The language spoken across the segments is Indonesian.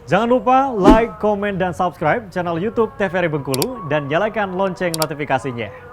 Jangan lupa like, komen, dan subscribe channel YouTube TVRI Bengkulu dan nyalakan lonceng notifikasinya.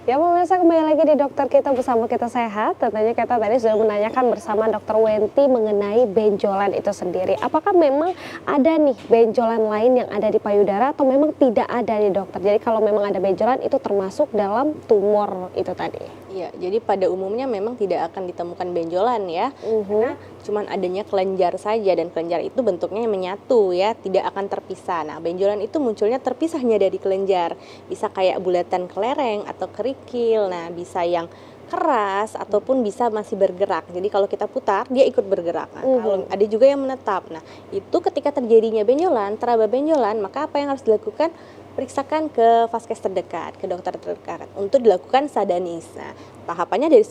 Ya pemirsa, kembali lagi di Dokter Kita Bersama Kita Sehat. Tentunya kita tadi sudah menanyakan bersama Dokter Wenti mengenai benjolan itu sendiri. Apakah memang ada nih benjolan lain yang ada di payudara atau memang tidak ada nih dokter? Jadi kalau memang ada benjolan itu termasuk dalam tumor itu tadi? Iya, jadi pada umumnya memang tidak akan ditemukan benjolan ya, karena cuman adanya kelenjar saja dan kelenjar itu bentuknya menyatu ya, tidak akan terpisah. Nah, benjolan itu munculnya terpisahnya dari kelenjar, bisa kayak bulatan kelereng atau kerikil, nah bisa yang keras ataupun bisa masih bergerak. Jadi kalau kita putar dia ikut bergerak. Nah, kalau ada juga yang menetap. Nah, itu ketika terjadinya benjolan, teraba benjolan, maka apa yang harus dilakukan? Periksakan ke vaskes terdekat, ke dokter terdekat untuk dilakukan sadanis. Nah, tahapannya dari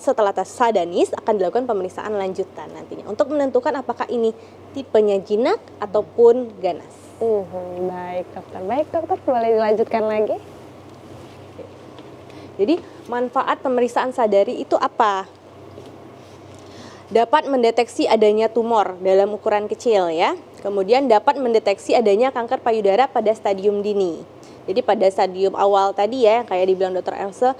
setelah tes sadanis akan dilakukan pemeriksaan lanjutan nantinya untuk menentukan apakah ini tipenya jinak ataupun ganas. Baik dokter, boleh dilanjutkan lagi? Jadi manfaat pemeriksaan sadari itu apa? Dapat mendeteksi adanya tumor dalam ukuran kecil ya. Kemudian dapat mendeteksi adanya kanker payudara pada stadium dini. Jadi pada stadium awal tadi ya, kayak dibilang Dr. Else,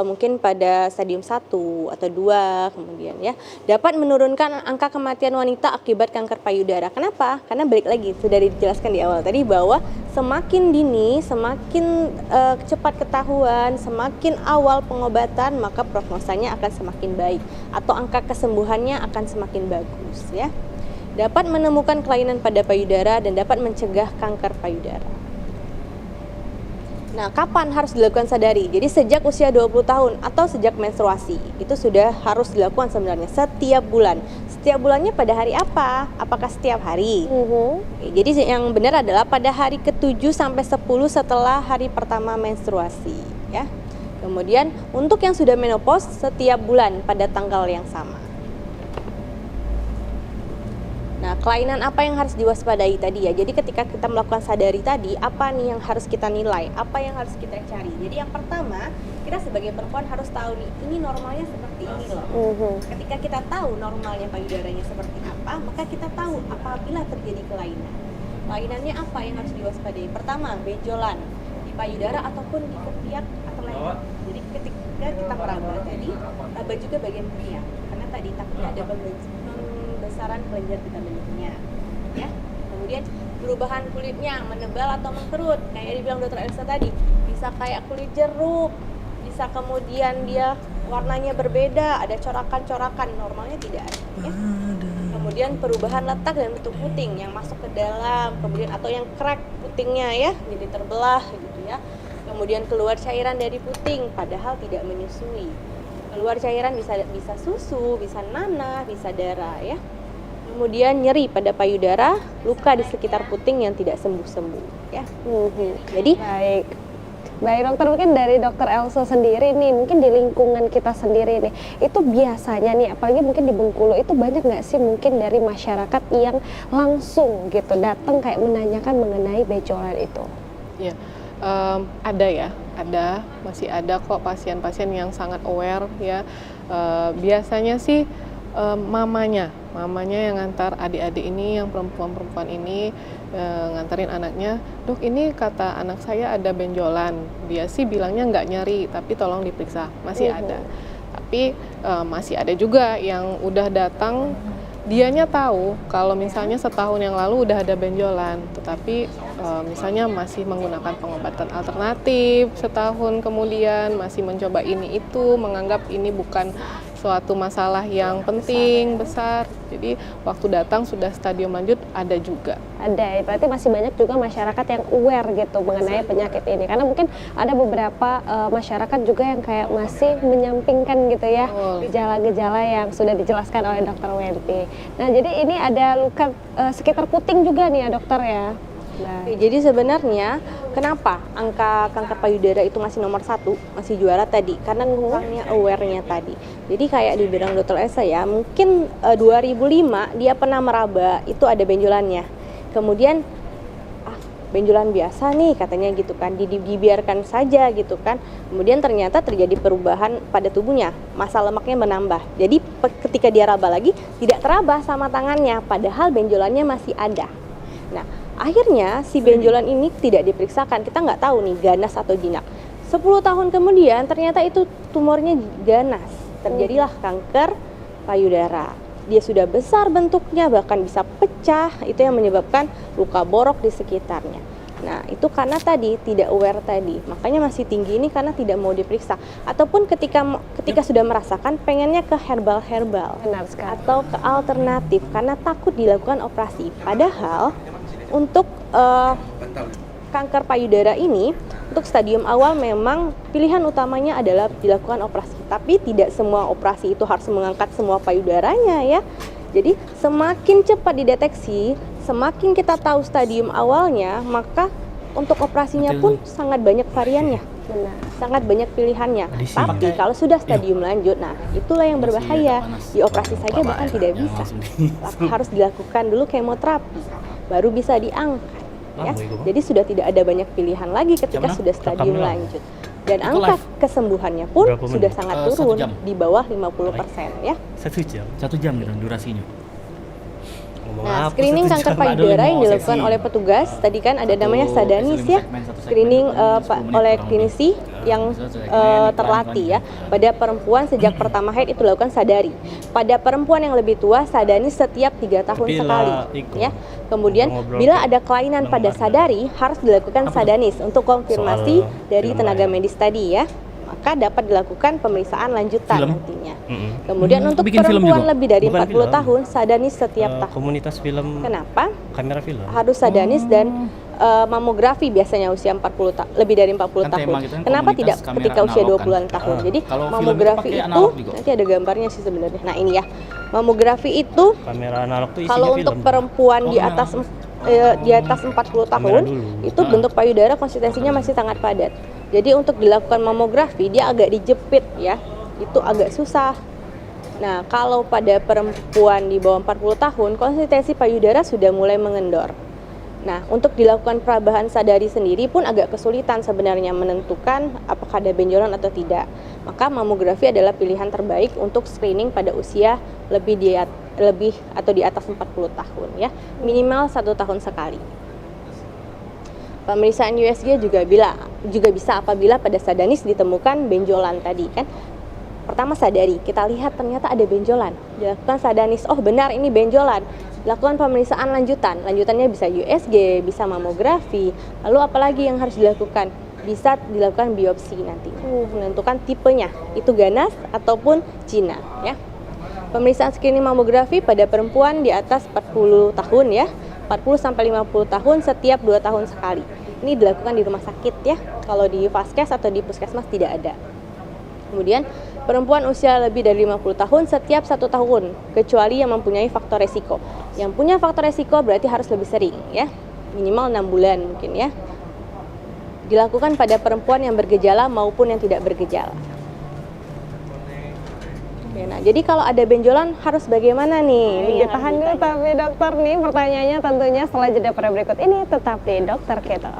mungkin pada stadium 1 atau 2 kemudian ya. Dapat menurunkan angka kematian wanita akibat kanker payudara. Kenapa? Karena balik lagi, sudah dijelaskan di awal tadi bahwa semakin dini, semakin cepat ketahuan, semakin awal pengobatan, maka prognosanya akan semakin baik. Atau angka kesembuhannya akan semakin bagus ya. Dapat menemukan kelainan pada payudara dan dapat mencegah kanker payudara. Nah, kapan harus dilakukan sadari? Jadi sejak usia 20 tahun atau sejak menstruasi. Itu sudah harus dilakukan sebenarnya setiap bulan. Setiap bulannya pada hari apa? Apakah setiap hari? Jadi yang benar adalah pada hari ke-7 sampai 10 setelah hari pertama menstruasi, ya. Kemudian untuk yang sudah menopause setiap bulan pada tanggal yang sama. Nah, kelainan apa yang harus diwaspadai tadi ya? Jadi ketika kita melakukan sadari tadi, apa nih yang harus kita nilai? Apa yang harus kita cari? Jadi yang pertama, kita sebagai perempuan harus tahu nih, ini normalnya seperti ini loh. Ketika kita tahu normalnya payudaranya seperti apa, maka kita tahu apabila terjadi kelainan. Kelainannya apa yang harus diwaspadai? Pertama, benjolan di payudara ataupun di ketiak atau leher. Jadi ketika kita meraba tadi, raba juga bagian ketiak. Karena tadi takutnya ada pembesaran kelenjar kita bentuknya ya. Kemudian perubahan kulitnya menebal atau mengkerut kayak dibilang Dr. Elsa tadi, bisa kayak kulit jeruk, bisa kemudian dia warnanya berbeda, ada corakan-corakan, normalnya tidak ada ya. Kemudian perubahan letak dan bentuk puting yang masuk ke dalam, kemudian atau yang crack putingnya ya, jadi terbelah gitu ya. Kemudian keluar cairan dari puting padahal tidak menyusui. Keluar cairan bisa susu, bisa nanah, bisa darah ya. Kemudian nyeri pada payudara, luka di sekitar puting yang tidak sembuh-sembuh ya. Jadi Baik dokter, mungkin dari Dokter Elsa sendiri nih, mungkin di lingkungan kita sendiri nih, itu biasanya nih, apalagi mungkin di Bengkulu itu banyak nggak sih mungkin dari masyarakat yang langsung gitu datang kayak menanyakan mengenai benjolan itu? Iya, ada, masih ada kok pasien-pasien yang sangat aware ya. Biasanya sih mamanya yang ngantar adik-adik ini, yang perempuan-perempuan ini nganterin anaknya, dok ini kata anak saya ada benjolan, dia sih bilangnya nggak nyeri tapi tolong diperiksa, masih ada. Tapi masih ada juga yang udah datang, dianya tahu kalau misalnya setahun yang lalu udah ada benjolan, tetapi misalnya masih menggunakan pengobatan alternatif setahun kemudian, masih mencoba ini itu, menganggap ini bukan suatu masalah yang penting, besar. Jadi waktu datang sudah stadium lanjut ada juga. Ada, berarti masih banyak juga masyarakat yang aware gitu mengenai penyakit ini. Karena mungkin ada beberapa masyarakat juga yang kayak masih menyampingkan gitu ya gejala-gejala yang sudah dijelaskan oleh Dokter Wenti. Nah jadi ini ada luka sekitar puting juga nih ya dokter ya? Oke, jadi sebenarnya kenapa angka kanker payudara itu masih nomor 1, masih juara tadi? Karena kurangnya aware-nya tadi. Jadi kayak dibilang Dr. Esa ya, mungkin 2005 dia pernah meraba itu ada benjolannya. Kemudian benjolan biasa nih katanya gitu kan, dibiarkan saja gitu kan. Kemudian ternyata terjadi perubahan pada tubuhnya, massa lemaknya menambah. Jadi ketika dia raba lagi tidak teraba sama tangannya, padahal benjolannya masih ada. Nah, akhirnya si benjolan ini tidak diperiksakan, kita nggak tahu nih ganas atau jinak. 10 tahun kemudian ternyata itu tumornya ganas, terjadilah kanker payudara. Dia sudah besar bentuknya, bahkan bisa pecah, itu yang menyebabkan luka borok di sekitarnya. Nah, itu karena tadi tidak aware tadi, makanya masih tinggi ini karena tidak mau diperiksa. Ataupun ketika sudah merasakan pengennya ke herbal-herbal atau ke alternatif karena takut dilakukan operasi. Padahal untuk kanker payudara ini, untuk stadium awal memang pilihan utamanya adalah dilakukan operasi. Tapi tidak semua operasi itu harus mengangkat semua payudaranya ya. Jadi semakin cepat dideteksi, semakin kita tahu stadium awalnya, maka untuk operasinya pun sangat banyak variannya. Benar. Sangat banyak pilihannya. Tapi kalau sudah stadium lanjut, nah itulah yang berbahaya. Dioperasi saja bahkan tidak bisa. Harus dilakukan dulu kemoterapi, baru bisa diangkat. Ya. Jadi sudah tidak ada banyak pilihan lagi ketika sudah stadium lanjut. Dan angka kesembuhannya pun sudah sangat turun di bawah 50% ya. 1 jam gitu durasinya. Nah, screening kanker payudara yang dilakukan oleh petugas tadi kan ada namanya Sadanis ya. Screening oleh klinisi yang terlatih ya. Pada perempuan sejak pertama haid itu dilakukan Sadari. Pada perempuan yang lebih tua Sadanis setiap 3 tahun sekali ya. Kemudian bila ada kelainan pada Sadari harus dilakukan Sadanis untuk konfirmasi dari tenaga medis tadi ya. Maka dapat dilakukan pemeriksaan lanjutan nantinya. Kemudian untuk perempuan lebih dari 40 tahun Sadanis setiap tahun. Komunitas film. Kenapa? Kamera film. Harus Sadanis dan mamografi biasanya usia lebih dari 40 tahun. Kenapa tidak ketika usia 20-an tahun? Jadi mamografi itu nanti ada gambarnya sih sebenarnya. Nah, ini ya. Mamografi itu Kamera analog tuh kalau untuk perempuan di atas 40 tahun itu bentuk payudara konsistensinya masih sangat padat. Jadi untuk dilakukan mamografi dia agak dijepit ya. Itu agak susah. Nah, kalau pada perempuan di bawah 40 tahun konsistensi payudara sudah mulai mengendor. Nah, untuk dilakukan perabahan Sadari sendiri pun agak kesulitan sebenarnya menentukan apakah ada benjolan atau tidak. Maka mamografi adalah pilihan terbaik untuk screening pada usia lebih atau di atas 40 tahun ya. Minimal 1 tahun sekali. Pemeriksaan USG juga bisa apabila pada Sadanis ditemukan benjolan tadi kan. Pertama Sadari, kita lihat ternyata ada benjolan. Dilakukan Sadanis, oh benar ini benjolan. Lakukan pemeriksaan lanjutan. Lanjutannya bisa USG, bisa mamografi. Lalu apalagi yang harus dilakukan? Bisa dilakukan biopsi nanti. Menentukan tipenya, itu ganas ataupun Cina ya. Pemeriksaan screening mamografi pada perempuan di atas 40 tahun ya. 40 sampai 50 tahun setiap 2 tahun sekali. Ini dilakukan di rumah sakit ya. Kalau di Vaskes atau di Puskesmas tidak ada. Kemudian perempuan usia lebih dari 50 tahun setiap 1 tahun, kecuali yang mempunyai faktor resiko. Yang punya faktor resiko berarti harus lebih sering ya, minimal 6 bulan mungkin ya. Dilakukan pada perempuan yang bergejala maupun yang tidak bergejala. Oke, nah jadi kalau ada benjolan harus bagaimana nih? Ini Tahan dulu tapi dokter nih pertanyaannya tentunya setelah jeda pada berikut ini tetap di Dokter Keto.